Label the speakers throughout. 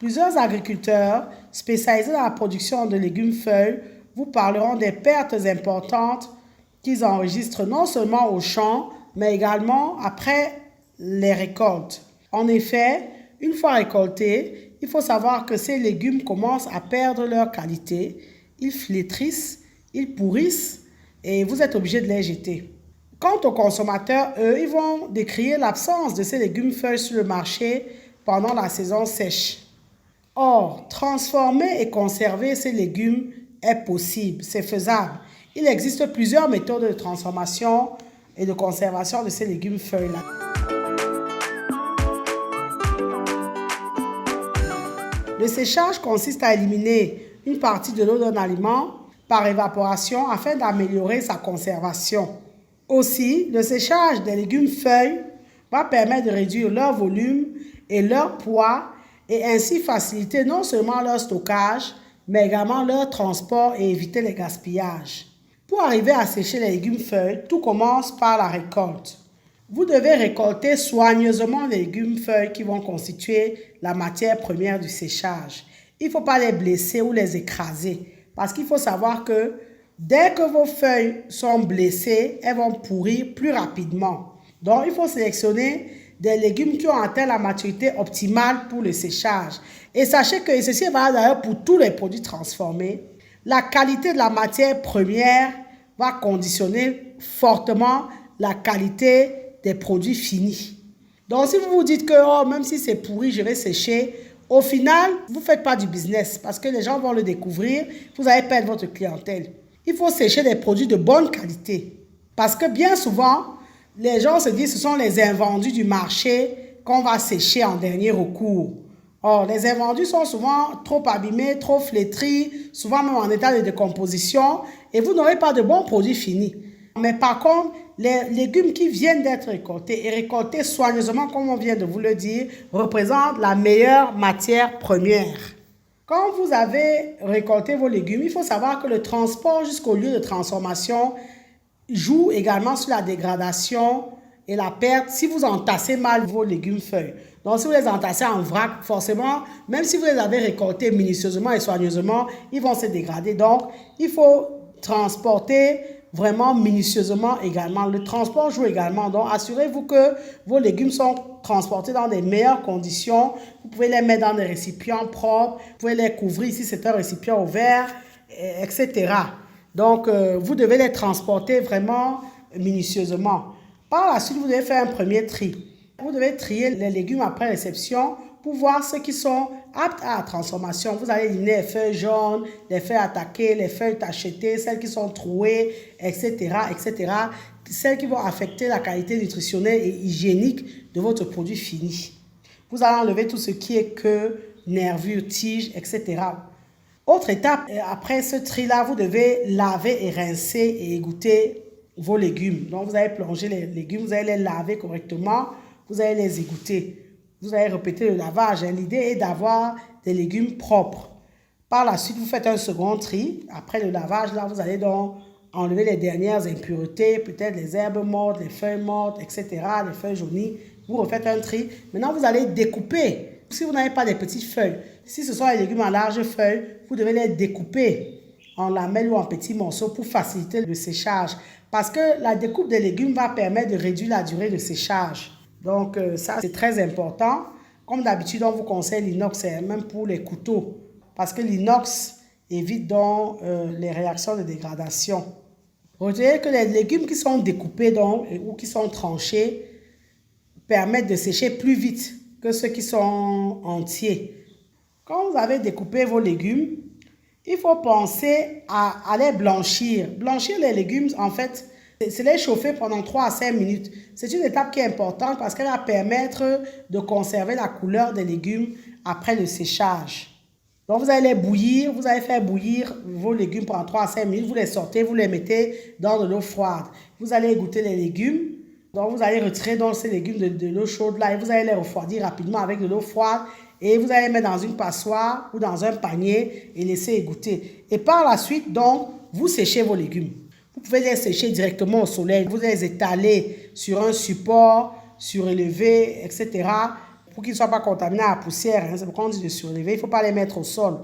Speaker 1: Plusieurs agriculteurs spécialisés dans la production de légumes feuilles vous parleront des pertes importantes qu'ils enregistrent non seulement au champ, mais également après les récoltes. En effet, une fois récoltés, il faut savoir que ces légumes commencent à perdre leur qualité, ils flétrissent, ils pourrissent et vous êtes obligé de les jeter. Quant aux consommateurs, eux, ils vont décrier l'absence de ces légumes feuilles sur le marché pendant la saison sèche. Or, transformer et conserver ces légumes est possible, c'est faisable. Il existe plusieurs méthodes de transformation et de conservation de ces légumes feuilles-là. Le séchage consiste à éliminer une partie de l'eau d'un aliment par évaporation afin d'améliorer sa conservation. Aussi, le séchage des légumes feuilles va permettre de réduire leur volume et leur poids et ainsi faciliter non seulement leur stockage, mais également leur transport et éviter les gaspillages. Pour arriver à sécher les légumes feuilles, tout commence par la récolte. Vous devez récolter soigneusement les légumes feuilles qui vont constituer la matière première du séchage. Il ne faut pas les blesser ou les écraser parce qu'il faut savoir que dès que vos feuilles sont blessées, elles vont pourrir plus rapidement. Donc, il faut sélectionner des légumes qui ont atteint la maturité optimale pour le séchage. Et sachez que ceci est valable d'ailleurs pour tous les produits transformés. La qualité de la matière première va conditionner fortement la qualité des produits finis. Donc, si vous vous dites que même si c'est pourri, je vais sécher, au final, vous ne faites pas du business parce que les gens vont le découvrir, vous allez perdre votre clientèle. Il faut sécher des produits de bonne qualité parce que bien souvent, les gens se disent que ce sont les invendus du marché qu'on va sécher en dernier recours. Or, les invendus sont souvent trop abîmés, trop flétris, souvent même en état de décomposition et vous n'aurez pas de bons produits finis. Mais par contre, les légumes qui viennent d'être récoltés et récoltés soigneusement, comme on vient de vous le dire, représentent la meilleure matière première. Quand vous avez récolté vos légumes, il faut savoir que le transport jusqu'au lieu de transformation joue également sur la dégradation et la perte si vous entassez mal vos légumes feuilles. Donc, si vous les entassez en vrac, forcément, même si vous les avez récoltés minutieusement et soigneusement, ils vont se dégrader. Donc, il faut transporter vraiment minutieusement également. Le transport joue également. Donc, assurez-vous que vos légumes sont transportés dans des meilleures conditions. Vous pouvez les mettre dans des récipients propres. Vous pouvez les couvrir si c'est un récipient ouvert, etc. Donc, vous devez les transporter vraiment minutieusement. Par la suite, vous devez faire un premier tri. Vous devez trier les légumes après réception pour voir ceux qui sont aptes à la transformation. Vous allez éliminer les feuilles jaunes, les feuilles attaquées, les feuilles tachetées, celles qui sont trouées, etc., etc. Celles qui vont affecter la qualité nutritionnelle et hygiénique de votre produit fini. Vous allez enlever tout ce qui est queue, nervures, tiges, etc. Autre étape, après ce tri-là, vous devez laver et rincer et égoutter vos légumes. Donc, vous allez plonger les légumes, vous allez les laver correctement, vous allez les égoutter. Vous allez répéter le lavage. L'idée est d'avoir des légumes propres. Par la suite, vous faites un second tri. Après le lavage, là, vous allez donc enlever les dernières impuretés, peut-être les herbes mortes, les feuilles mortes, etc., les feuilles jaunies. Vous refaites un tri. Maintenant, vous allez découper. Si vous n'avez pas des petites feuilles, si ce sont les légumes en larges feuilles, vous devez les découper en lamelles ou en petits morceaux pour faciliter le séchage. Parce que la découpe des légumes va permettre de réduire la durée de séchage. Donc, ça, c'est très important. Comme d'habitude, on vous conseille l'inox, même pour les couteaux. Parce que l'inox évite donc les réactions de dégradation. Retenez que les légumes qui sont découpés donc, ou qui sont tranchés permettent de sécher plus vite que ceux qui sont entiers. Quand vous avez découpé vos légumes, il faut penser à les blanchir. Blanchir les légumes, en fait, c'est les chauffer pendant 3 à 5 minutes. C'est une étape qui est importante parce qu'elle va permettre de conserver la couleur des légumes après le séchage. Donc, vous allez les bouillir, vous allez faire bouillir vos légumes pendant 3 à 5 minutes. Vous les sortez, vous les mettez dans de l'eau froide. Vous allez égoutter les légumes. Donc, vous allez retirer donc ces légumes de l'eau chaude là et vous allez les refroidir rapidement avec de l'eau froide. Et vous allez les mettre dans une passoire ou dans un panier et laisser égoutter. Et par la suite, donc, vous séchez vos légumes. Vous pouvez les sécher directement au soleil. Vous les étaler sur un support surélevé, etc. pour qu'ils ne soient pas contaminés à la poussière. Hein. C'est pourquoi on dit de surlever. Il ne faut pas les mettre au sol.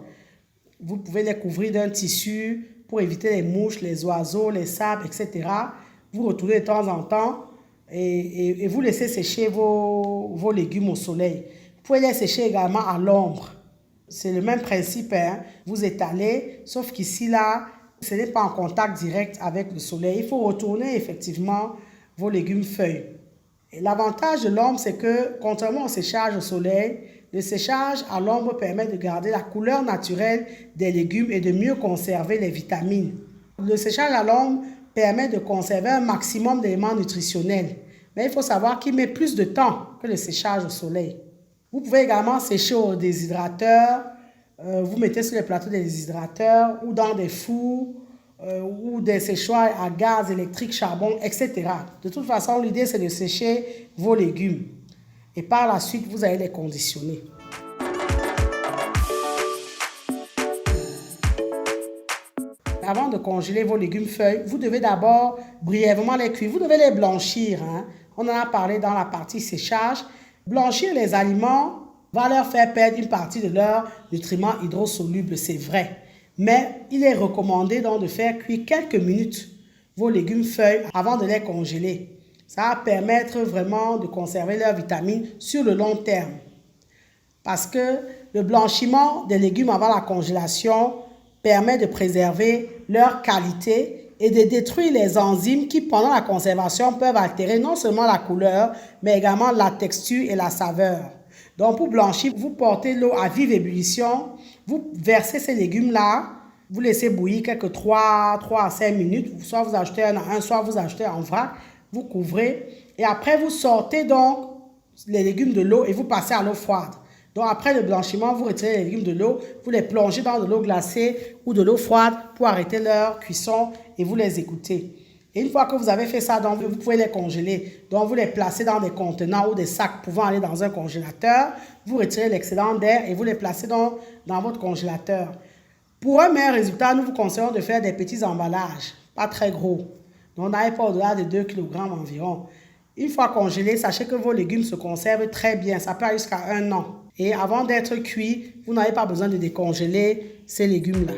Speaker 1: Vous pouvez les couvrir d'un tissu pour éviter les mouches, les oiseaux, les sables, etc. Vous retournez de temps en temps et vous laissez sécher vos légumes au soleil. Vous pouvez les sécher également à l'ombre. C'est le même principe. Hein. Vous étalez, sauf qu'ici, là, ce n'est pas en contact direct avec le soleil. Il faut retourner effectivement vos légumes feuilles. Et l'avantage de l'ombre, c'est que, contrairement au séchage au soleil, le séchage à l'ombre permet de garder la couleur naturelle des légumes et de mieux conserver les vitamines. Le séchage à l'ombre permet de conserver un maximum d'éléments nutritionnels. Mais il faut savoir qu'il met plus de temps que le séchage au soleil. Vous pouvez également sécher au déshydrateur. Vous mettez sur les plateaux des déshydrateurs ou dans des fours ou des séchoirs à gaz électrique, charbon, etc. De toute façon, l'idée, c'est de sécher vos légumes. Et par la suite, vous allez les conditionner. Avant de congeler vos légumes feuilles, vous devez d'abord brièvement les cuire. Vous devez les blanchir. Hein. On en a parlé dans la partie séchage. Blanchir les aliments va leur faire perdre une partie de leurs nutriments hydrosolubles, c'est vrai. Mais il est recommandé donc de faire cuire quelques minutes vos légumes feuilles avant de les congeler. Ça va permettre vraiment de conserver leurs vitamines sur le long terme. Parce que le blanchiment des légumes avant la congélation permet de préserver leur qualité et de détruire les enzymes qui, pendant la conservation, peuvent altérer non seulement la couleur, mais également la texture et la saveur. Donc, pour blanchir, vous portez l'eau à vive ébullition, vous versez ces légumes-là, vous laissez bouillir quelques 3 à 5 minutes, soit vous ajoutez soit vous ajoutez en vrac, vous couvrez, et après vous sortez donc les légumes de l'eau et vous passez à l'eau froide. Donc, après le blanchiment, vous retirez les légumes de l'eau, vous les plongez dans de l'eau glacée ou de l'eau froide pour arrêter leur cuisson et vous les égouttez. Et une fois que vous avez fait ça, donc, vous pouvez les congeler. Donc, vous les placez dans des contenants ou des sacs pouvant aller dans un congélateur. Vous retirez l'excédent d'air et vous les placez dans votre congélateur. Pour un meilleur résultat, nous vous conseillons de faire des petits emballages, pas très gros. Donc, n'allez pas au-delà de 2 kg environ. Une fois congelés, sachez que vos légumes se conservent très bien. Ça peut aller jusqu'à 1 an. Et avant d'être cuits, vous n'avez pas besoin de décongeler ces légumes-là.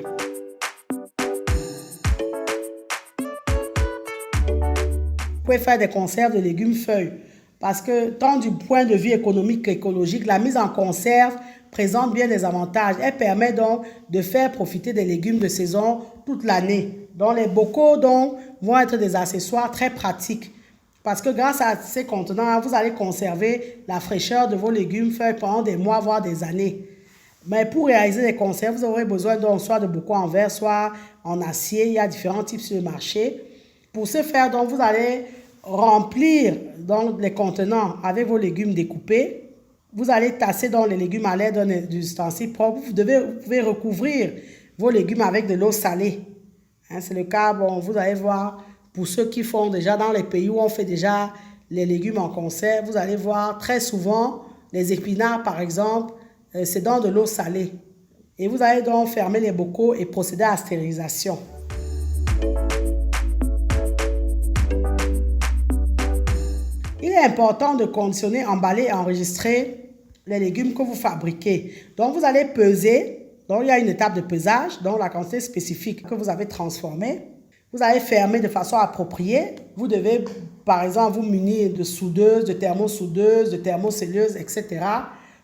Speaker 1: Vous pouvez faire des conserves de légumes feuilles. Parce que tant du point de vue économique qu'écologique, la mise en conserve présente bien des avantages. Elle permet donc de faire profiter des légumes de saison toute l'année. Donc les bocaux donc, vont être des accessoires très pratiques. Parce que grâce à ces contenants, vous allez conserver la fraîcheur de vos légumes feuilles pendant des mois, voire des années. Mais pour réaliser les conserves, vous aurez besoin donc soit de bocaux en verre, soit en acier. Il y a différents types sur le marché. Pour ce faire, donc, vous allez remplir donc, les contenants avec vos légumes découpés. Vous allez tasser donc, les légumes à l'aide d'un ustensile propre. Vous pouvez recouvrir vos légumes avec de l'eau salée. Hein, c'est le cas, bon, vous allez voir, pour ceux qui font déjà dans les pays où on fait déjà les légumes en conserve, vous allez voir très souvent les épinards, par exemple, c'est dans de l'eau salée. Et vous allez donc fermer les bocaux et procéder à la stérilisation. Il est important de conditionner, emballer et enregistrer les légumes que vous fabriquez. Donc, vous allez peser. Donc, il y a une étape de pesage, donc la quantité spécifique que vous avez transformée. Vous allez fermer de façon appropriée. Vous devez, par exemple, vous munir de soudeuses, de thermosoudeuses, de thermocelleuses, etc.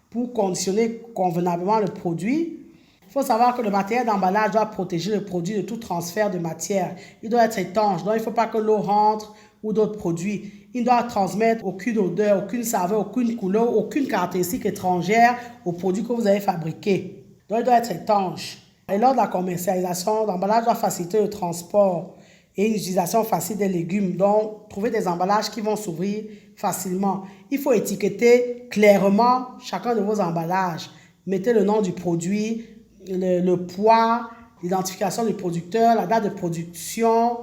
Speaker 1: pour conditionner convenablement le produit. Il faut savoir que le matériel d'emballage doit protéger le produit de tout transfert de matière. Il doit être étanche, donc il ne faut pas que l'eau rentre ou d'autres produits. Il ne doit transmettre aucune odeur, aucune saveur, aucune couleur, aucune caractéristique étrangère au produit que vous avez fabriqué. Donc il doit être étanche. Et lors de la commercialisation, l'emballage doit faciliter le transport et une utilisation facile des légumes. Donc, trouver des emballages qui vont s'ouvrir facilement. Il faut étiqueter clairement chacun de vos emballages. Mettez le nom du produit, le poids, l'identification du producteur, la date de production,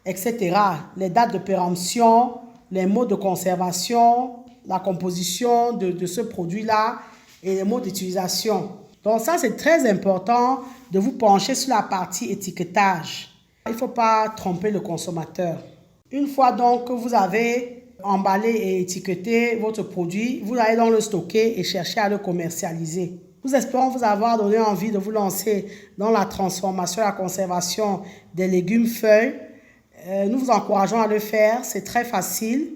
Speaker 1: etc. Les dates de péremption, les modes de conservation, la composition de ce produit-là et les modes d'utilisation. Donc ça, c'est très important de vous pencher sur la partie étiquetage. Il ne faut pas tromper le consommateur. Une fois donc que vous avez emballer et étiqueter votre produit, vous allez donc le stocker et chercher à le commercialiser. Nous espérons vous avoir donné envie de vous lancer dans la transformation et la conservation des légumes feuilles. Nous vous encourageons à le faire, c'est très facile.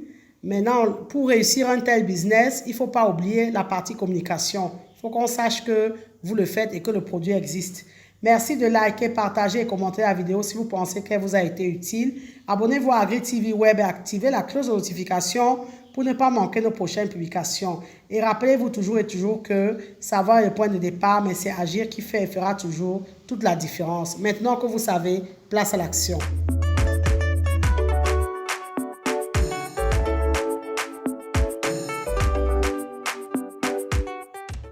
Speaker 1: Maintenant, pour réussir un tel business, il ne faut pas oublier la partie communication. Il faut qu'on sache que vous le faites et que le produit existe. Merci de liker, partager et commenter la vidéo si vous pensez qu'elle vous a été utile. Abonnez-vous à AgriTV Web et activez la cloche de notification pour ne pas manquer nos prochaines publications. Et rappelez-vous toujours et toujours que savoir le point de départ, mais c'est agir qui fait et fera toujours toute la différence. Maintenant que vous savez, place à l'action.